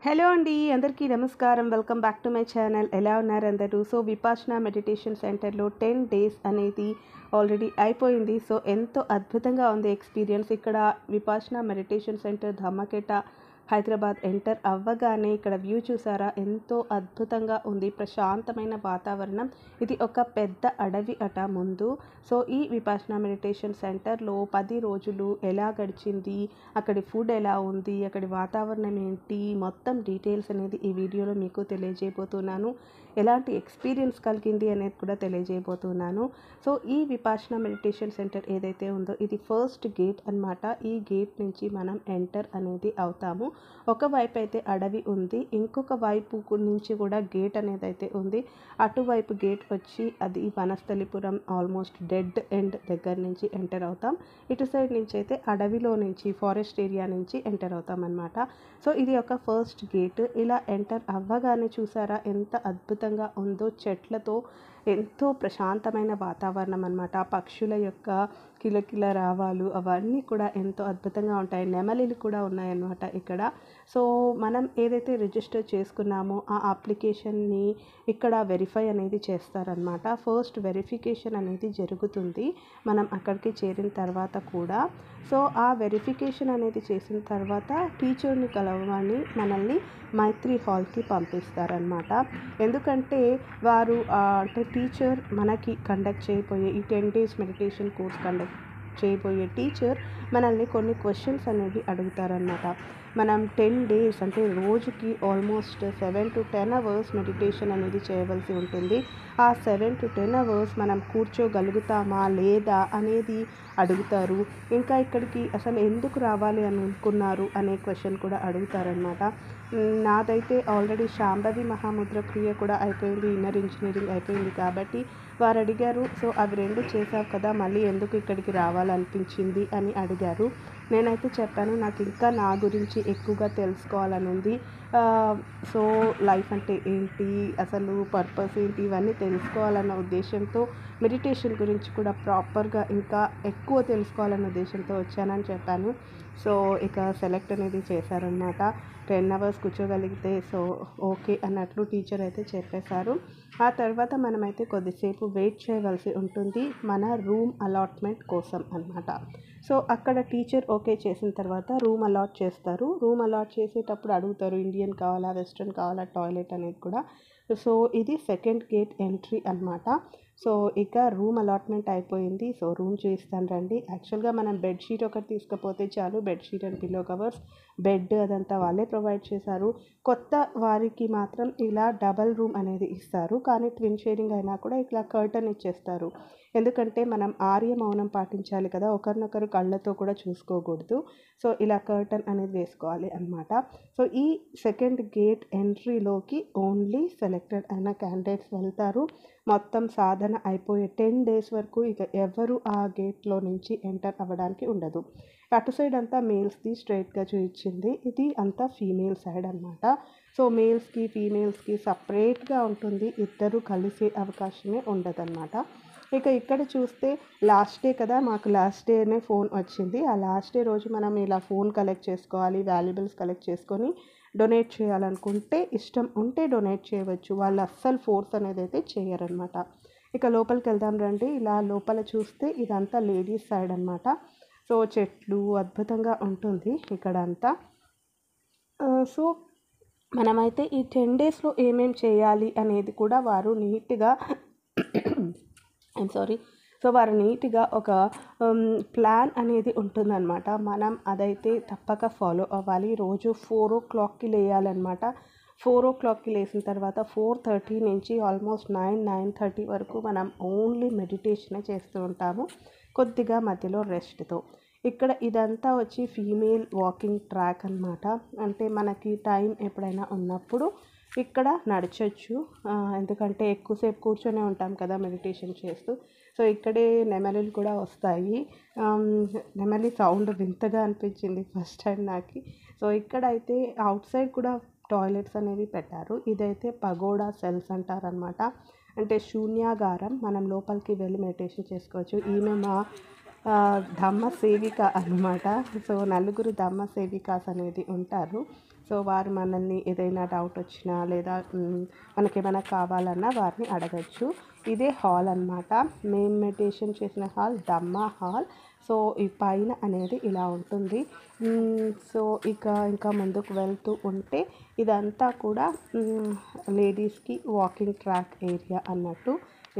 Hello అండి, అందరికీ నమస్కారం. Welcome back to my channel. ఎలా ఉన్నారు అందరూ? సో విపాసన మెడిటేషన్ సెంటర్లో 10 డేస్ అనేది ఆల్రెడీ అయిపోయింది. సో ఎంతో అద్భుతంగా ఉంది ఎక్స్పీరియన్స్. ఇక్కడ Vipassana meditation centre Dhammaketa Hyderabad enter అవ్వగానే ఇక్కడ వ్యూ చూసారా, ఎంతో అద్భుతంగా ఉంది. ప్రశాంతమైన వాతావరణం. ఇది ఒక పెద్ద అడవి అట ముందు. సో ఈ విపాసన మెడిటేషన్ సెంటర్లో 10 రోజులు ఎలా గడిచింది, అక్కడి ఫుడ్ ఎలా ఉంది, అక్కడి వాతావరణం ఏంటి, మొత్తం డీటెయిల్స్ అనేది ఈ వీడియోలో మీకు తెలియజేయబోతున్నాను. ఎలాంటి ఎక్స్పీరియన్స్ కలిగింది అనేది కూడా తెలియజేయబోతున్నాను. సో ఈ విపాసన మెడిటేషన్ సెంటర్ ఏదైతే ఉందో ఇది ఫస్ట్ గేట్ అన్నమాట. ఈ గేట్ నుంచి మనం ఎంటర్ అనేది అవుతాము. ఒకవైపు అయితే అడవి ఉంది, ఇంకొక వైపు నుంచి కూడా గేట్ అనేది అయితే ఉంది. అటువైపు గేట్ వచ్చి అది వనస్థలిపురం ఆల్మోస్ట్ డెడ్ ఎండ్ దగ్గర నుంచి ఎంటర్ అవుతాం. ఇటు సైడ్ నుంచి అయితే అడవిలో నుంచి ఫారెస్ట్ ఏరియా నుంచి ఎంటర్ అవుతాం అన్నమాట. సో ఇది ఒక ఫస్ట్ గేట్. ఇలా ఎంటర్ అవ్వగానే చూసారా ఎంత అద్భుతంగా ఉందో, చెట్లతో ఎంతో ప్రశాంతమైన వాతావరణం అన్నమాట. పక్షుల యొక్క కిలకిల రావాలు అవన్నీ కూడా ఎంతో అద్భుతంగా ఉంటాయి. నెమలిలు కూడా ఉన్నాయన్నమాట ఇక్కడ. సో మనం ఏదైతే రిజిస్టర్ చేసుకున్నామో ఆ అప్లికేషన్ని ఇక్కడ వెరిఫై అనేది చేస్తారనమాట. ఫస్ట్ వెరిఫికేషన్ అనేది జరుగుతుంది మనం అక్కడికి చేరిన తర్వాత కూడా. సో ఆ వెరిఫికేషన్ అనేది చేసిన తర్వాత టీచర్ని కలవమని మనల్ని మైత్రి హాల్కి పంపిస్తారనమాట. ఎందుకంటే వారు అంటే టీచర్ మనకి కండక్ట్ చేయబోయే ఈ 10 డేస్ మెడిటేషన్ కోర్స్ కండక్ట్ చేయబోయే టీచర్ మనల్ని కొన్ని క్వశ్చన్స్ అనేవి అడుగుతారనమాట. మనం 10 డేస్ అంటే రోజుకి ఆల్మోస్ట్ 7 to 10 అవర్స్ మెడిటేషన్ అనేది చేయవలసి ఉంటుంది. ఆ 7 to 10 అవర్స్ మనం కూర్చోగలుగుతామా లేదా అనేది అడుగుతారు. ఇంకా ఇక్కడికి అసలు ఎందుకు రావాలి అని అనుకున్నారు అనే క్వశ్చన్ కూడా అడుగుతారనమాట. నాదైతే ఆల్రెడీ శాంభవి మహాముద్ర క్రియ కూడా అయిపోయింది, ఇన్నర్ ఇంజనీరింగ్ అయిపోయింది కాబట్టి వారు అడిగారు, సో అవి 2 చేసావు కదా, మళ్ళీ ఎందుకు ఇక్కడికి రావాలనిపించింది అని అడిగారు. నేనైతే చెప్పాను, నాకు ఇంకా నా గురించి ఎక్కువగా తెలుసుకోవాలని ఉంది. సో లైఫ్ అంటే ఏంటి, అసలు పర్పస్ ఏంటి, ఇవన్నీ తెలుసుకోవాలన్న ఉద్దేశంతో మెడిటేషన్ గురించి కూడా ప్రాపర్గా ఇంకా ఎక్కువ తెలుసుకోవాలన్న ఉద్దేశంతో వచ్చానని చెప్పాను. సో ఇక సెలెక్ట్ అనేది చేశారనమాట. 10 అవర్స్ కూర్చోగలిగితే సో ఓకే అన్నట్లు టీచర్ అయితే చెప్పేశారు. ఆ తర్వాత మనమైతే కొద్దిసేపు వెయిట్ చేయవలసి ఉంటుంది మన రూమ్ అలాట్మెంట్ కోసం అన్నమాట. సో అక్కడ టీచర్ ఓకే చేసిన తర్వాత రూమ్ అలాట్ చేస్తారు. రూమ్ అలాట్ చేసేటప్పుడు అడుగుతారు ఇండియన్ కావాలా, వెస్ట్రన్ కావాలా, టాయిలెట్ అనేది కూడా. సో ఇది సెకండ్ గేట్ ఎంట్రీ అన్నమాట. సో ఇక రూమ్ అలాట్మెంట్ అయిపోయింది. సో రూమ్ చూపిస్తాను రండి. యాక్చువల్గా మనం బెడ్షీట్ ఒకటి తీసుకపోతే చాలు, bedsheet and pillow covers, bed అదంతా వాళ్ళే ప్రొవైడ్ చేశారు. కొత్త వారికి మాత్రం ఇలా డబల్ రూమ్ అనేది ఇస్తారు, కానీ ట్విన్ షేరింగ్ అయినా కూడా ఇట్లా కర్టన్ ఇచ్చేస్తారు. ఎందుకంటే మనం ఆర్య మౌనం పాటించాలి కదా, ఒకరినొకరు కళ్ళతో కూడా చూసుకోకూడదు. సో ఇలా కర్టన్ అనేది వేసుకోవాలి అన్నమాట. సో ఈ సెకండ్ గేట్ ఎంట్రీలోకి ఓన్లీ సెలెక్టెడ్ అయిన క్యాండిడేట్స్ వెళ్తారు. మొత్తం సాధన అయిపోయే 10 డేస్ వరకు ఇక ఎవరు ఆ గేట్లో నుంచి ఎంటర్ అవ్వడానికి ఉండదు. అటు సైడ్ అంతా మేల్స్ది స్ట్రైట్గా చూపించింది, ఇది అంతా ఫీమేల్ సైడ్ అన్నమాట. సో మేల్స్కి ఫీమేల్స్కి సపరేట్గా ఉంటుంది, ఇద్దరు కలిసే అవకాశమే ఉండదన్నమాట. ఇక ఇక్కడ చూస్తే లాస్ట్ డే కదా, మాకు లాస్ట్ డేనే ఫోన్ వచ్చింది. ఆ లాస్ట్ డే రోజు మనం ఇలా ఫోన్ కలెక్ట్ చేసుకోవాలి, వాల్యుబుల్స్ కలెక్ట్ చేసుకొని డొనేట్ చేయాలనుకుంటే ఇష్టం ఉంటే డొనేట్ చేయవచ్చు. వాళ్ళు అస్సలు ఫోర్స్ అనేది అయితే చేయరనమాట. ఇక లోపలికి వెళ్దాం రండి. ఇలా లోపల చూస్తే ఇదంతా లేడీస్ సైడ్ అన్నమాట. సో చెట్లు అద్భుతంగా ఉంటుంది ఇక్కడ అంతా. సో మనమైతే ఈ 10 డేస్లో ఏమేం చేయాలి అనేది కూడా వారు నీట్గా సో వారు నీట్గా ఒక ప్లాన్ అనేది ఉంటుందన్నమాట. మనం అదైతే తప్పక ఫాలో అవ్వాలి. రోజు 4 o'clockకి లేయాలన్నమాట. 4 o'clockకి లేచిన తర్వాత 4:30 నుంచి ఆల్మోస్ట్ 9-9:30 వరకు మనం ఓన్లీ మెడిటేషనే చేస్తూ ఉంటాము, కొద్దిగా మధ్యలో రెస్ట్తో. ఇక్కడ ఇదంతా వచ్చి ఫీమేల్ వాకింగ్ ట్రాక్ అన్నమాట. అంటే మనకి టైం ఎప్పుడైనా ఉన్నప్పుడు ఇక్కడ నడచచ్చు. ఎందుకంటే ఎక్కువసేపు కూర్చొనే ఉంటాం కదా మెడిటేషన్ చేస్తూ. సో ఇక్కడే నెమలిలు కూడా వస్తాయి. నెమలి సౌండ్ వింతగా అనిపించింది ఫస్ట్ టైం నాకు. సో ఇక్కడైతే అవుట్ సైడ్ కూడా టాయిలెట్స్ అనేవి పెట్టారు. ఇదైతే పగోడా సెల్స్ అంటారనమాట. అంటే శూన్యాగారం, మనం లోపలికి వెళ్ళి మెడిటేషన్ చేసుకోవచ్చు. ఈమె మా ధమ్మ సేవిక అన్నమాట. సో నలుగురు ధమ్మ సేవికాస్ అనేది ఉంటారు. సో వారు మనల్ని ఏదైనా డౌట్ వచ్చినా లేదా మనకేమైనా కావాలన్నా వారిని అడగచ్చు. ఇదే హాల్ అన్నమాట. మేము మెడిటేషన్ చేసిన హాల్ ధమ్మా హాల్. సో ఈ పైన అనేది ఇలా ఉంటుంది. సో ఇంకా ముందుకు వెళ్తూ ఉంటే ఇదంతా కూడా లేడీస్కి వాకింగ్ ట్రాక్ ఏరియా అన్నట్టు.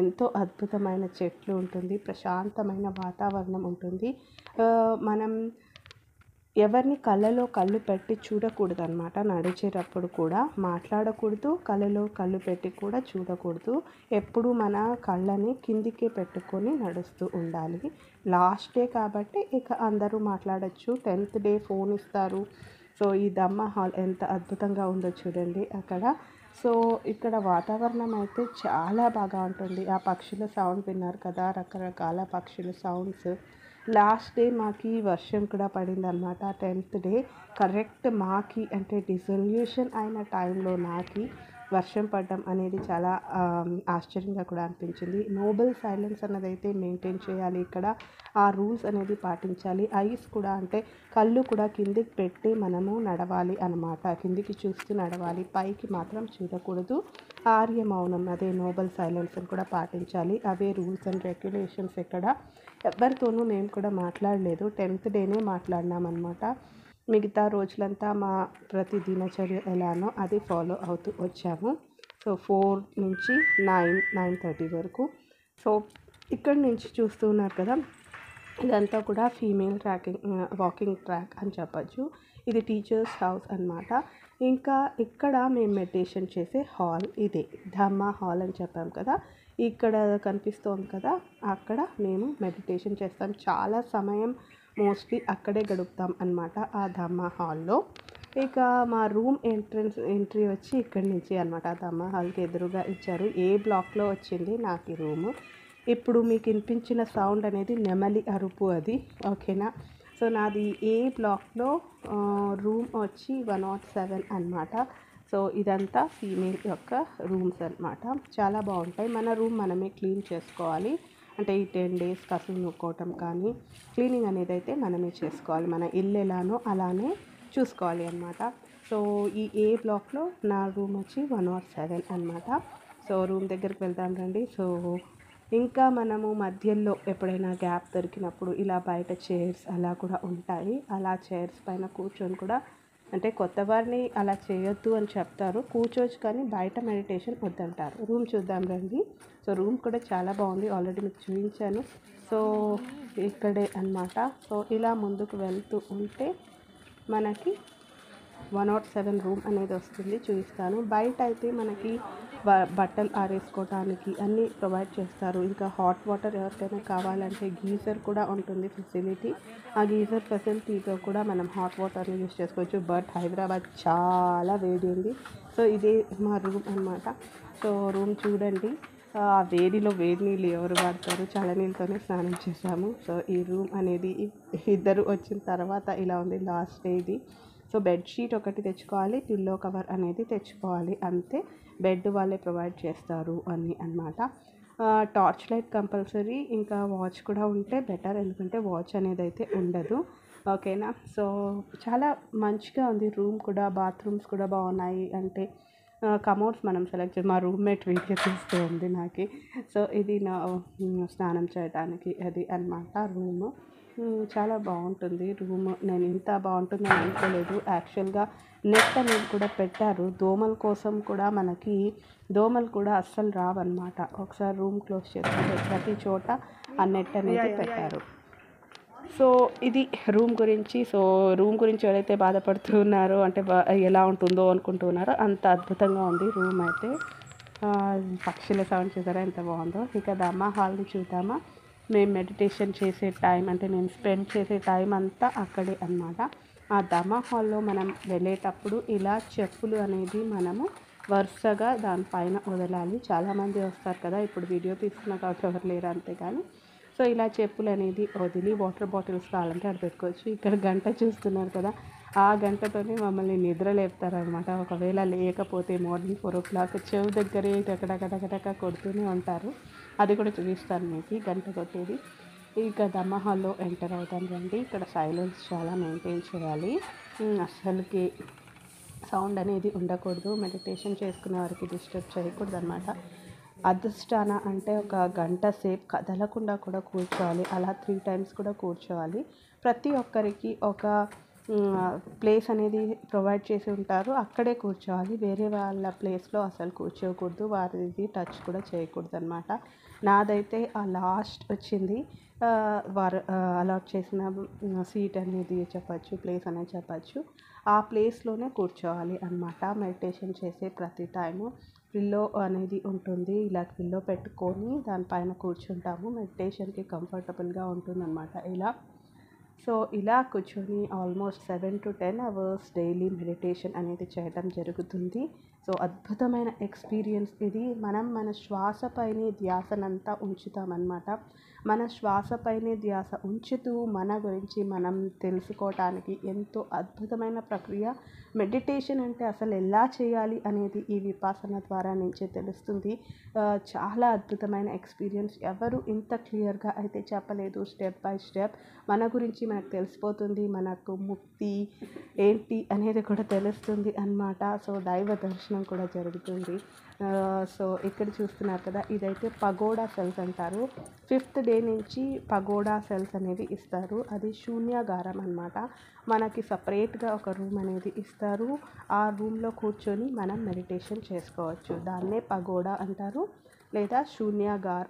ఎంతో అద్భుతమైన చెట్లు ఉంటుంది, ప్రశాంతమైన వాతావరణం ఉంటుంది. మనం ఎవరిని కళ్ళలో కళ్ళు పెట్టి చూడకూడదు అనమాట. నడిచేటప్పుడు కూడా మాట్లాడకూడదు, కళ్ళలో కళ్ళు పెట్టి కూడా చూడకూడదు. ఎప్పుడు మన కళ్ళని కిందికే పెట్టుకొని నడుస్తూ ఉండాలి. లాస్ట్ డే కాబట్టి ఇక అందరూ మాట్లాడచ్చు. 10th డే ఫోన్ ఇస్తారు. సో ఈ ధమ్మా హాల్ ఎంత అద్భుతంగా ఉందో చూడండి అక్కడ. సో ఇక్కడ వాతావరణం అయితే చాలా బాగా ఉంటుంది. ఆ పక్షుల సౌండ్ విన్నారు కదా, రకరకాల పక్షుల సౌండ్స్. లాస్ట్ డే మాకి వర్షం కూడా పడిందనమాట. 10th డే కరెక్ట్ మాకి అంటే డిసొల్యూషన్ అయిన టైంలో నాకి వర్షం పడడం అనేది చాలా ఆశ్చర్యంగా కూడా అనిపించింది. నోబెల్ సైలెన్స్ అన్నది అయితే మెయింటైన్ చేయాలి ఇక్కడ. ఆ రూల్స్ అనేది పాటించాలి. ఐస్ కూడా అంటే కళ్ళు కూడా కిందికి పెట్టి మనము నడవాలి అన్నమాట. కిందికి చూస్తూ నడవాలి, పైకి మాత్రం చూడకూడదు. ఆర్య మౌనం అదే నోబెల్ సైలెన్స్ కూడా పాటించాలి. అవే రూల్స్ అండ్ రెగ్యులేషన్స్ ఇక్కడ. ఎవరితోనూ మేము కూడా మాట్లాడలేదు. 10th డేనే మాట్లాడినామన్నమాట. మిగతా రోజులంతా మా ప్రతి దినచర్య ఎలానో అది ఫాలో అవుతూ వచ్చాము. సో 4 నుంచి 9:30 వరకు. సో ఇక్కడ నుంచి చూస్తూ ఉన్నారు కదా, ఇదంతా కూడా ఫీమేల్ వాకింగ్ ట్రాక్ అని చెప్పచ్చు. ఇది టీచర్స్ హౌస్ అన్నమాట. ఇంకా ఇక్కడ మేము మెడిటేషన్ చేసే హాల్ ఇదే ధమ్మా హాల్ అని చెప్పాం కదా. ఇక్కడ కనిపిస్తోంది కదా, అక్కడ మేము మెడిటేషన్ చేస్తాం. చాలా సమయం మోస్ట్లీ అక్కడే గడుపుతాం అన్నమాట, ఆ ధమ్మా హాల్లో. ఇక మా రూమ్ ఎంట్రీ వచ్చి ఇక్కడి నుంచి అనమాట. ఆ ధమ్మా హాల్కి ఎదురుగా ఇచ్చారు. ఏ బ్లాక్లో వచ్చింది నాకు ఈ రూము. ఇప్పుడు మీకు వినిపించిన సౌండ్ అనేది నెమలి అరుపు అది, ఓకేనా. సో నాది ఏ బ్లాక్లో రూమ్ వచ్చి 107 అన్నమాట. సో ఇదంతా ఫీమేల్ యొక్క రూమ్స్ అన్నమాట. చాలా బాగుంటాయి. మన రూమ్ మనమే క్లీన్ చేసుకోవాలి. అంటే ఈ 10 days కసులు నూక్కోవటం కానీ క్లీనింగ్ అనేది అయితే మనమే చేసుకోవాలి. మన ఇల్లు ఎలానో అలానే చూసుకోవాలి అన్నమాట. సో ఈ ఏ బ్లాక్లో నా రూమ్ వచ్చి 107 అన్నమాట. సో రూమ్ దగ్గరికి వెళ్దాం రండి. సో ఇంకా మనము మధ్యలో ఎప్పుడైనా గ్యాప్ దొరికినప్పుడు ఇలా బయట చైర్స్ అలా కూడా ఉంటాయి. అలా చైర్స్ పైన కూర్చొని కూడా, అంటే కొత్త వారిని అలా చేయొద్దు అని చెప్తారు, కూర్చోవచ్చు కానీ బయట మెడిటేషన్ వద్దంటారు. రూమ్ చూద్దాం రండి. సో రూమ్ కూడా చాలా బాగుంది, ఆల్రెడీ మీకు చూపించాను. సో ఇక్కడే అన్నమాట. సో ఇలా ముందుకు వెళ్తూ ఉంటే మనకి 107 రూమ్ అనేది వస్తుంది, చూపిస్తాను. బయట అయితే మనకి బట్టలు ఆరేసుకోవడానికి అన్నీ ప్రొవైడ్ చేస్తారు. ఇంకా హాట్ వాటర్ ఎవరికైనా కావాలంటే గీజర్ కూడా ఉంటుంది ఫెసిలిటీ. ఆ గీజర్ ఫెసిలిటీతో కూడా మనం హాట్ వాటర్ని యూస్ చేసుకోవచ్చు. బట్ హైదరాబాద్ చాలా వేడి ఉంది. సో ఇదే మా రూమ్ అన్నమాట. సో రూమ్ చూడండి, ఆ వేడిలో వేడి నీళ్ళు ఎవరు వాడతారు, చల్లనీళ్ళతోనే స్నానం చేసాము. సో ఈ రూమ్ అనేది ఇద్దరు వచ్చిన తర్వాత ఇలా ఉంది. లాస్ట్ డే ఇది. సో బెడ్షీట్ ఒకటి తెచ్చుకోవాలి, పిల్లో కవర్ అనేది తెచ్చుకోవాలి, అంతే. బెడ్ వాళ్ళే ప్రొవైడ్ చేస్తారు అన్నీ అన్నమాట. Torch light compulsory. ఇంకా వాచ్ కూడా ఉంటే బెటర్, ఎందుకంటే వాచ్ అనేది అయితే ఉండదు, ఓకేనా. సో చాలా మంచిగా ఉంది రూమ్ కూడా. బాత్రూమ్స్ కూడా బాగున్నాయి. అంటే కమోడ్స్ మనం సెలెక్ట్ చేసి, మా రూమ్మేట్ వీడియో తీస్తూ ఉంది నాకు. సో ఇది నా స్నానం చేయడానికి అది అన్నమాట రూము. చాలా బాగుంటుంది రూమ్. నేను ఇంత బాగుంటుందని అనుకోలేదు. యాక్చువల్గా నెట్ అనేది కూడా పెట్టారు దోమల కోసం కూడా. మనకి దోమలు కూడా అస్సలు రావన్నమాట. ఒకసారి రూమ్ క్లోజ్ చేసుకుంటే ప్రతి చోట ఆ నెట్ అనేది పెట్టారు. సో ఇది రూమ్ గురించి. సో రూమ్ గురించి ఎవరైతే బాధపడుతున్నారో, అంటే ఎలా ఉంటుందో అనుకుంటున్నారో, అంత అద్భుతంగా ఉంది రూమ్ అయితే. పక్షుల సౌండ్ చూసారా ఎంత బాగుందో. ఇక ధమ్మా హాల్ని చూద్దామా. మేము మెడిటేషన్ చేసే టైం, అంటే నేను స్పెండ్ చేసే టైం అంతా అక్కడే అన్నమాట. ఆ ధమ్మా హాల్లో మనం వెళ్ళేటప్పుడు ఇలా చెప్పులు అనేది మనము వరుసగా దానిపైన వదలాలి. చాలామంది వస్తారు కదా, ఇప్పుడు వీడియో తీసుకున్న కాబట్టి ఎవరు లేరు అంతే. కానీ సో ఇలా చెప్పులు అనేది వదిలి వాటర్ బాటిల్స్ కావాలంటే అక్కడ పెట్టుకోవచ్చు. ఇక్కడ గంట చూస్తున్నారు కదా, ఆ గంటతోనే మమ్మల్ని నిద్ర లేపుతారనమాట. ఒకవేళ లేకపోతే మార్నింగ్ 4 o'clock చెవు దగ్గరే టకటక కొడుతూనే ఉంటారు. అది కూడా చూపిస్తాను మీకు, గంట కొట్టేది. ఇక ధమ్మా హాల్లో ఎంటర్ అవుతాను రండి. ఇక్కడ సైలెన్స్ చాలా మెయింటైన్ చేయాలి. అసలుకి సౌండ్ అనేది ఉండకూడదు. మెడిటేషన్ చేసుకునే వారికి డిస్టర్బ్ చేయకూడదు అనమాట. అధిష్టాన అంటే ఒక గంట సేపు కదలకుండా కూడా కూర్చోవాలి. అలా 3 టైమ్స్ కూడా కూర్చోవాలి. ప్రతి ఒక్కరికి ఒక ప్లేస్ అనేది ప్రొవైడ్ చేసి ఉంటారు. అక్కడే కూర్చోవాలి. వేరే వాళ్ళ ప్లేస్లో అసలు కూర్చోకూడదు. వారిది టచ్ కూడా చేయకూడదు అనమాట. నాదైతే ఆ లాస్ట్ వచ్చింది. వారు అలాట్ చేసిన సీట్ అనేది చెప్పచ్చు, ప్లేస్ అనేది చెప్పచ్చు. ఆ ప్లేస్లోనే కూర్చోవాలి అనమాట. మెడిటేషన్ చేసే ప్రతి టైము పిల్లో అనేది ఉంటుంది. ఇలా పిల్లో పెట్టుకొని దానిపైన కూర్చుంటాము. మెడిటేషన్కి కంఫర్టబుల్గా ఉంటుందన్నమాట ఇలా. సో ఇలా కూర్చొని almost 7 to 10 hours daily meditation అనేది చేయడం జరుగుతుంది. సో అద్భుతమైన ఎక్స్పీరియన్స్ ఇది. మనం మన శ్వాసపైనే ధ్యాసనంతా ఉంచుతామన్నమాట. మన శ్వాసపైనే ధ్యాస ఉంచుతూ మన గురించి మనం తెలుసుకోవటానికి ఎంతో అద్భుతమైన ప్రక్రియ. మెడిటేషన్ అంటే అసలు ఎలా చేయాలి అనేది ఈ విపాసన ద్వారా నుంచే తెలుస్తుంది. చాలా అద్భుతమైన ఎక్స్పీరియన్స్. ఎవరు ఇంత క్లియర్గా అయితే చెప్పలేదు. స్టెప్ బై స్టెప్ మన గురించి మనకు తెలిసిపోతుంది. మనకు ముక్తి ఏంటి అనేది కూడా తెలుస్తుంది అన్నమాట. సో దైవ దర్శనం కూడా జరుగుతుంది. సో ఇక్కడ చూస్తున్నారు కదా, ఇదైతే పగోడా సెల్స్ అంటారు. 5th డే నుంచి పగోడా సెల్స్ అనేవి ఇస్తారు. అది శూన్యాగారం అన్నమాట. మనకి సపరేట్గా ఒక రూమ్ అనేది ఇస్తారు. ఆ రూమ్లో కూర్చొని మనం మెడిటేషన్ చేసుకోవచ్చు. దాన్నే పగోడా అంటారు లేదా శూన్యాగార్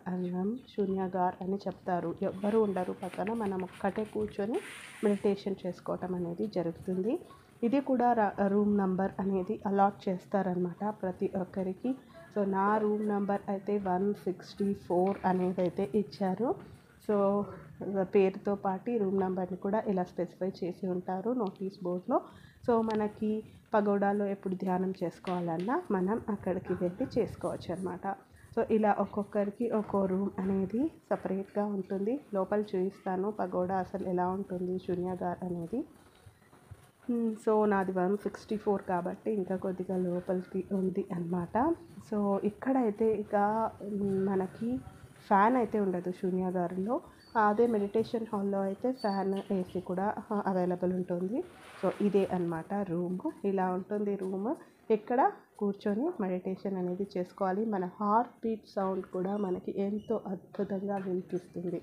అని చెప్తారు. ఎవ్వరు ఉండరు పక్కన, మనం ఒక్కటే కూర్చొని మెడిటేషన్ చేసుకోవటం అనేది జరుగుతుంది. ఇది కూడా రూమ్ నంబర్ అనేది అలాట్ చేస్తారనమాట ప్రతి ఒక్కరికి. సో నా రూమ్ నెంబర్ అయితే 164 అనేది అయితే ఇచ్చారు. సో పేరుతో పాటు రూమ్ నెంబర్ని కూడా ఇలా స్పెసిఫై చేసి ఉంటారు నోటీస్ బోర్డ్లో. సో మనకి పగోడాలో ఎప్పుడు ధ్యానం చేసుకోవాలన్నా మనం అక్కడికి వెళ్ళి చేసుకోవచ్చు అనమాట. సో ఇలా ఒక్కొక్కరికి ఒక్కో రూమ్ అనేది సపరేట్గా ఉంటుంది. లోపల చూపిస్తాను పగోడా అసలు ఎలా ఉంటుంది శూన్యాగార్ అనేది. సో నాది 164 కాబట్టి ఇంకా కొద్దిగా లోపలికి ఉంది అన్నమాట. సో ఇక్కడైతే ఇక మనకి ఫ్యాన్ అయితే ఉండదు శూన్యాగారంలో. అదే మెడిటేషన్ హాల్లో అయితే ఫ్యాన్, ఏసీ కూడా అవైలబుల్ ఉంటుంది. సో ఇదే అన్నమాట రూమ్. ఇలా ఉంటుంది రూమ్. ఇక్కడ కూర్చొని మెడిటేషన్ అనేది చేసుకోవాలి. మన హార్ట్ బీట్ సౌండ్ కూడా మనకి ఎంతో అద్భుతంగా వినిపిస్తుంది.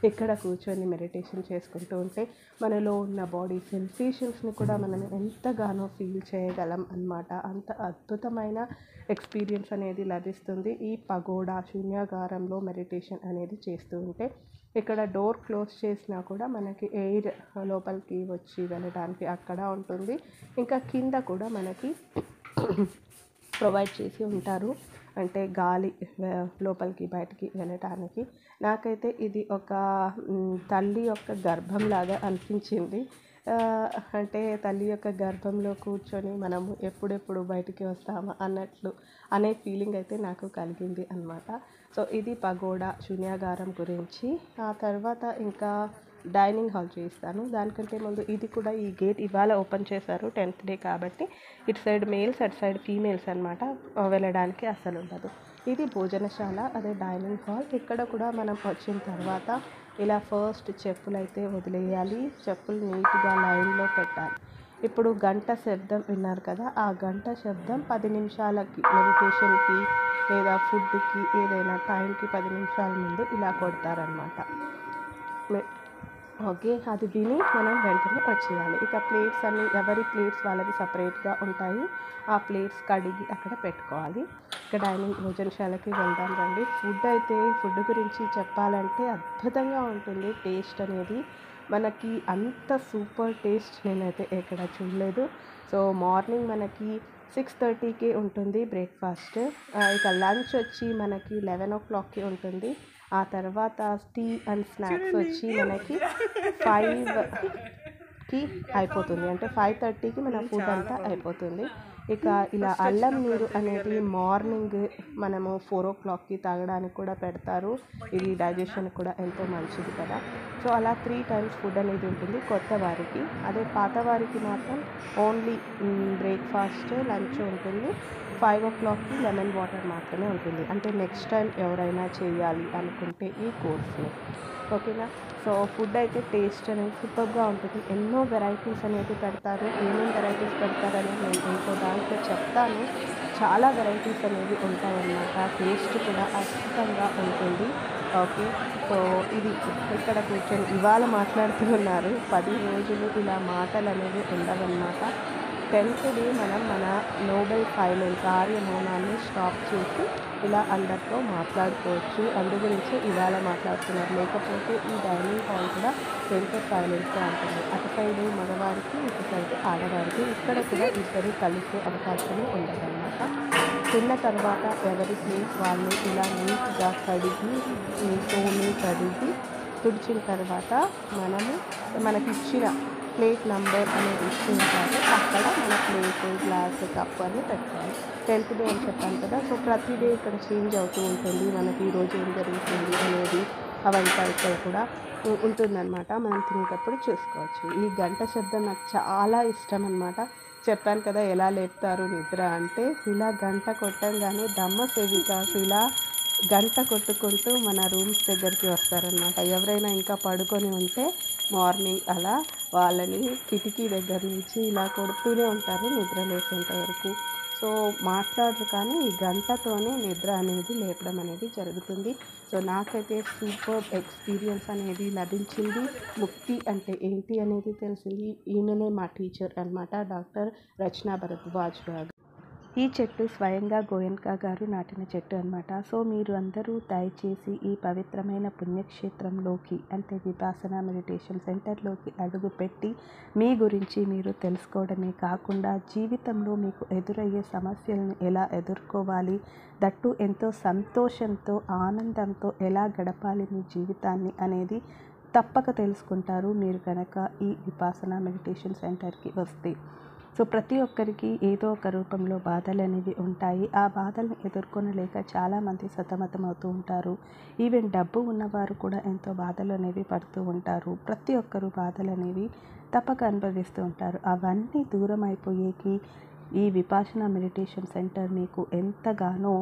ఇక్కడ కూర్చొని మెడిటేషన్ చేసుకుంటూ ఉంటే మనలో ఉన్న బాడీ సెన్సేషన్స్ని కూడా మనం ఎంతగానో ఫీల్ చేయగలం అన్నమాట. అంత అద్భుతమైన ఎక్స్పీరియన్స్ అనేది లభిస్తుంది ఈ పగోడా శూన్యాగారంలో మెడిటేషన్ అనేది చేస్తూ ఉంటే. ఇక్కడ డోర్ క్లోజ్ చేసినా కూడా మనకి ఎయిర్ లోపలికి వచ్చి వెళ్ళడానికి అక్కడ ఉంటుంది. ఇంకా కింద కూడా మనకి ప్రొవైడ్ చేసి ఉంటారు, అంటే గాలి లోపలికి బయటికి వెళ్ళటానికి. నాకైతే ఇది ఒక తల్లి యొక్క గర్భంలాగా అనిపించింది. అంటే తల్లి యొక్క గర్భంలో కూర్చొని మనము ఎప్పుడెప్పుడు బయటికి వస్తామా అన్నట్లు అనే ఫీలింగ్ అయితే నాకు కలిగింది అన్నమాట. సో ఇది పగోడా శూన్యాగారం గురించి. ఆ తర్వాత ఇంకా డైనింగ్ హాల్ చూపిస్తాను. దానికంటే ముందు ఇది కూడా ఈ గేట్ ఇవాళ ఓపెన్ చేశారు 10th డే కాబట్టి. ఇటు సైడ్ మేల్స్ అటు సైడ్ ఫీమేల్స్ అనమాట. వెళ్ళడానికి అస్సలు ఉండదు. ఇది భోజనశాల, అదే డైనింగ్ హాల్. ఇక్కడ కూడా మనం వచ్చిన తర్వాత ఇలా ఫస్ట్ చెప్పులు అయితే వదిలేయాలి. చెప్పులు నీట్గా లైన్లో పెట్టాలి. ఇప్పుడు గంట శబ్దం విన్నారు కదా, ఆ గంట శబ్దం 10 నిమిషాలకి మెడిటేషన్కి లేదా ఫుడ్కి ఏదైనా టైంకి 10 నిమిషాల ముందు ఇలా కొడతారనమాట. ఓకే, అది విని మనం వెంటనే వచ్చేయాలి. ఇక ప్లేట్స్ అన్ని ఎవరి ప్లేట్స్ వాళ్ళకి సపరేట్గా ఉంటాయి. ఆ ప్లేట్స్ కడిగి అక్కడ పెట్టుకోవాలి. ఇక డైనింగ్ భోజనశాలకి వెళ్దాం రండి. ఫుడ్ గురించి చెప్పాలంటే అద్భుతంగా ఉంటుంది. టేస్ట్ అనేది మనకి అంత సూపర్ టేస్ట్ నేనైతే ఎక్కడ చూడలేదు. సో మార్నింగ్ మనకి 6:30కి ఉంటుంది బ్రేక్ఫాస్ట్. ఇక లంచ్ వచ్చి మనకి 11 o'clockకి ఉంటుంది. ఆ తర్వాత టీ అండ్ స్నాక్స్ వచ్చి మనకి 5కి అయిపోతుంది. అంటే 5:30కి మన ఫుడ్ అంతా అయిపోతుంది. ఇక ఇలా అల్లం నీరు అనేది మార్నింగ్ మనము 4 o'clockకి తాగడానికి కూడా పెడతారు. ఇది డైజెషన్ కూడా ఎంతో మంచిది కదా. సో అలా 3 times ఫుడ్ అనేది ఉంటుంది కొత్త వారికి. అదే పాత వారికి మాత్రం ఓన్లీ బ్రేక్ఫాస్ట్, లంచ్ ఉంటుంది. 5 o'clockకి లెమన్ వాటర్ మాత్రమే ఉంటుంది. అంటే నెక్స్ట్ టైం ఎవరైనా చేయాలి అనుకుంటే ఈ కోర్స్ని. ఓకేనా. సో ఫుడ్ అయితే టేస్ట్ అనేది సూపర్గా ఉంటుంది. ఎన్నో ఎన్నో వెరైటీస్ అనేది పెడతారు. ఏమేమి వెరైటీస్ పెడతారని నేను ఇంకో దాంట్లో చెప్తాను. చాలా వెరైటీస్ అనేవి ఉంటాయన్నమాట. టేస్ట్ కూడా అద్భుతంగా ఉంటుంది. ఓకే. సో ఇది ఇక్కడ కూర్చొని ఇవాళ మాట్లాడుతూ ఉన్నారు. 10 రోజులు ఇలా మాటలు అనేవి ఉండవన్నమాట. 10th డే మనం మన నోబెల్ సైలెన్స్ ఆర్య మౌనాన్ని స్టాప్ చేసి ఇలా అందరితో మాట్లాడుకోవచ్చు. అందు గురించి ఇవాళ మాట్లాడుతున్నారు. లేకపోతే ఈ డైనింగ్ హాల్ కూడా 10th సైలెన్స్గా ఉంటుంది. అటు సైడు మగవారికి, ఇటు సైడు ఆడవారికి. ఇక్కడ కూడా ఇద్దరు కలిసే అవకాశమే ఉండదన్నమాట. తిన్న తర్వాత ఎవరి ప్లేస్ వాళ్ళు ఇలా నీట్గా కడిగి కడిగి తుడిచిన తర్వాత మనకిచ్చిన ప్లేట్ నంబర్ అనేది ఇచ్చి ఉంటారు. అక్కడ మన ప్లేట్, గ్లాస్, కప్పు అని పెట్టాలి. 10th డే అని చెప్పాను కదా. సో ప్రతి డే ఇక్కడ చేంజ్ అవుతూ ఉంటుంది. మనకి ఈరోజు ఏం జరుగుతుంది అనేది అవంతా ఇక్కడ కూడా ఉంటుందన్నమాట. మనం తినేటప్పుడు చూసుకోవచ్చు. ఈ గంట శబ్దం నాకు చాలా ఇష్టం అన్నమాట. చెప్పాను కదా ఎలా లేపుతారు నిద్ర అంటే. ఇలా గంట కొట్టంగానే దమ్మ సెవికాస్ ఇలా గంట కొట్టుకుంటూ మన రూమ్స్ దగ్గరికి వస్తారనమాట. ఎవరైనా ఇంకా పడుకొని ఉంటే మార్నింగ్ అలా వాళ్ళని కిటికీ దగ్గర నుంచి ఇలా కొడుతూనే ఉంటారు నిద్ర లేసేంత వరకు. సో మాట్లాడరు, కానీ ఈ గంటతోనే నిద్ర అనేది లేపడం అనేది జరుగుతుంది. సో నాకైతే సూపర్ ఎక్స్పీరియన్స్ అనేది లభించింది. ముక్తి అంటే ఏంటి అనేది తెలిసింది. ఈమెనే మా టీచర్ అన్నమాట, డాక్టర్ రచనా భరద్వాజ్ గారు. ఈ చెట్టు స్వయంగా గోయన్కా గారు నాటిన చెట్టు అన్నమాట. సో మీరు అందరూ దయచేసి ఈ పవిత్రమైన పుణ్యక్షేత్రంలోకి అంటే విపాసన మెడిటేషన్ సెంటర్లోకి అడుగుపెట్టి మీ గురించి మీరు తెలుసుకోవడమే కాకుండా జీవితంలో మీకు ఎదురయ్యే సమస్యలను ఎలా ఎదుర్కోవాలి, దట్టు ఎంతో సంతోషంతో ఆనందంతో ఎలా గడపాలి మీ జీవితాన్ని అనేది తప్పక తెలుసుకుంటారు మీరు కనుక ఈ విపాసన మెడిటేషన్ సెంటర్కి వస్తే. సో ప్రతి ఒక్కరికి ఏదో ఒక రూపంలో బాధలు అనేవి ఉంటాయి. ఆ బాధల్ని ఎదుర్కొనలేక చాలామంది సతమతం అవుతూ ఉంటారు. ఈవెన్ డబ్బు ఉన్నవారు కూడా ఎంతో బాధలు అనేవి పడుతూ ఉంటారు. ప్రతి ఒక్కరు బాధలు అనేవి తప్పక అనుభవిస్తూ ఉంటారు. అవన్నీ దూరం అయిపోయేకి ఈ విపాసన మెడిటేషన్ సెంటర్ మీకు ఎంతగానో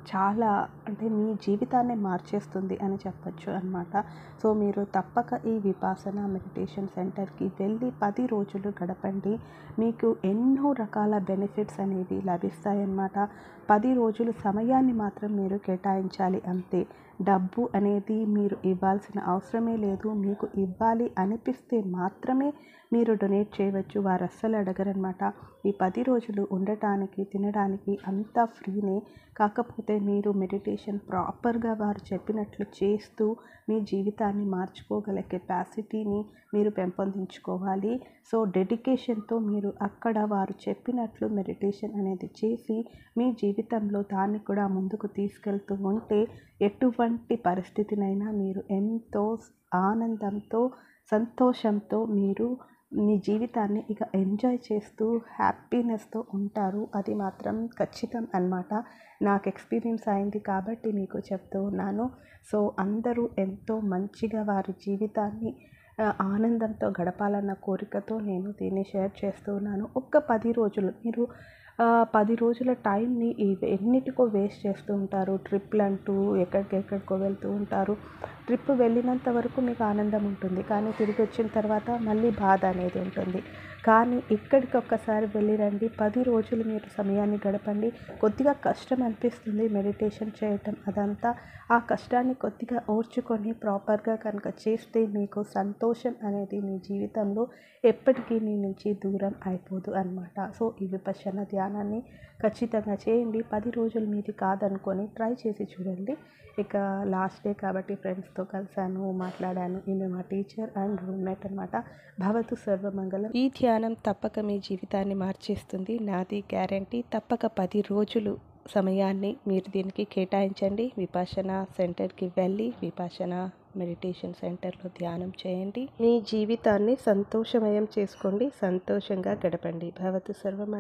చాలా అంటే మీ జీవితాన్ని మార్చేస్తుంది అని చెప్పచ్చు అన్నమాట. సో మీరు తప్పక ఈ విపాసన మెడిటేషన్ సెంటర్కి వెళ్ళి 10 రోజులు గడపండి. మీకు ఎన్నో రకాల బెనిఫిట్స్ అనేవి లభిస్తాయన్నమాట. 10 రోజులు సమయాన్ని మాత్రం మీరు కేటాయించాలి అంతే. డబ్బు అనేది మీరు ఇవ్వాల్సిన అవసరమే లేదు. మీకు ఇవ్వాలి అనిపిస్తే మాత్రమే మీరు డొనేట్ చేయవచ్చు. వారు అస్సలు అడగరన్నమాట. ఈ 10 రోజులు ఉండటానికి, తినడానికి అంతా ఫ్రీనే. కాకపోతే మీరు మెడిటేషన్ ప్రాపర్గా వారు చెప్పినట్లు చేస్తూ మీ జీవితాన్ని మార్చుకోగల కెపాసిటీని మీరు పెంపొందించుకోవాలి. సో డెడికేషన్తో మీరు అక్కడ వారు చెప్పినట్లు మెడిటేషన్ అనేది చేసి మీ జీవితంలో దాన్ని కూడా ముందుకు తీసుకెళ్తూ ఉంటే ఎటువంటి పరిస్థితినైనా మీరు ఎంతో ఆనందంతో, సంతోషంతో మీరు మీ జీవితాన్ని ఇక ఎంజాయ్ చేస్తూ హ్యాపీనెస్తో ఉంటారు. అది మాత్రం ఖచ్చితం అన్నమాట. నాకు ఎక్స్పీరియన్స్ అయింది కాబట్టి మీకు చెప్తూ ఉన్నాను. సో అందరూ ఎంతో మంచిగా వారి జీవితాన్ని ఆనందంతో గడపాలన్న కోరికతో నేను దీన్ని షేర్ చేస్తూ ఉన్నాను. ఒక్క 10 రోజులు మీరు 10 రోజుల టైంని ఎన్నిటికో వేస్ట్ చేస్తూ ఉంటారు. ట్రిప్లు అంటూ ఎక్కడికెక్కడికో వెళ్తూ ఉంటారు. ట్రిప్ వెళ్ళినంత వరకు మీకు ఆనందం ఉంటుంది, కానీ తిరిగి వచ్చిన తర్వాత మళ్ళీ బాధ అనేది ఉంటుంది. కానీ ఇక్కడికి ఒక్కసారి వెళ్ళి రండి. 10 రోజులు మీరు సమయాన్ని గడపండి. కొద్దిగా కష్టం అనిపిస్తుంది మెడిటేషన్ చేయటం అదంతా. ఆ కష్టాన్ని కొద్దిగా ఓర్చుకొని ప్రాపర్గా కనుక చేస్తే మీకు సంతోషం అనేది మీ జీవితంలో ఎప్పటికీ మీ నుంచి దూరం అయిపోదు అన్నమాట. సో ఈ విపశ్యన ధ్యానాన్ని ఖచ్చితంగా చేయండి. 10 రోజులు మీది కాదనుకొని ట్రై చేసి చూడండి. ఇక లాస్ట్ డే కాబట్టి ఫ్రెండ్స్తో కలిసాను, మాట్లాడాను. ఈమె మా టీచర్ అండ్ రూమ్మేట్ అనమాట. భవతు సర్వమంగళం. ఈ ధ్యానం తప్పక మీ జీవితాన్ని మార్చేస్తుంది, నాది గ్యారంటీ. తప్పక 10 రోజులు సమయాన్ని మీరు దీనికి కేటాయించండి. విపాసన సెంటర్కి వెళ్ళి విపాసన మెడిటేషన్ సెంటర్లో ధ్యానం చేయండి. మీ జీవితాన్ని సంతోషమయం చేసుకోండి, సంతోషంగా గడపండి. భవతు సర్వమంగళం.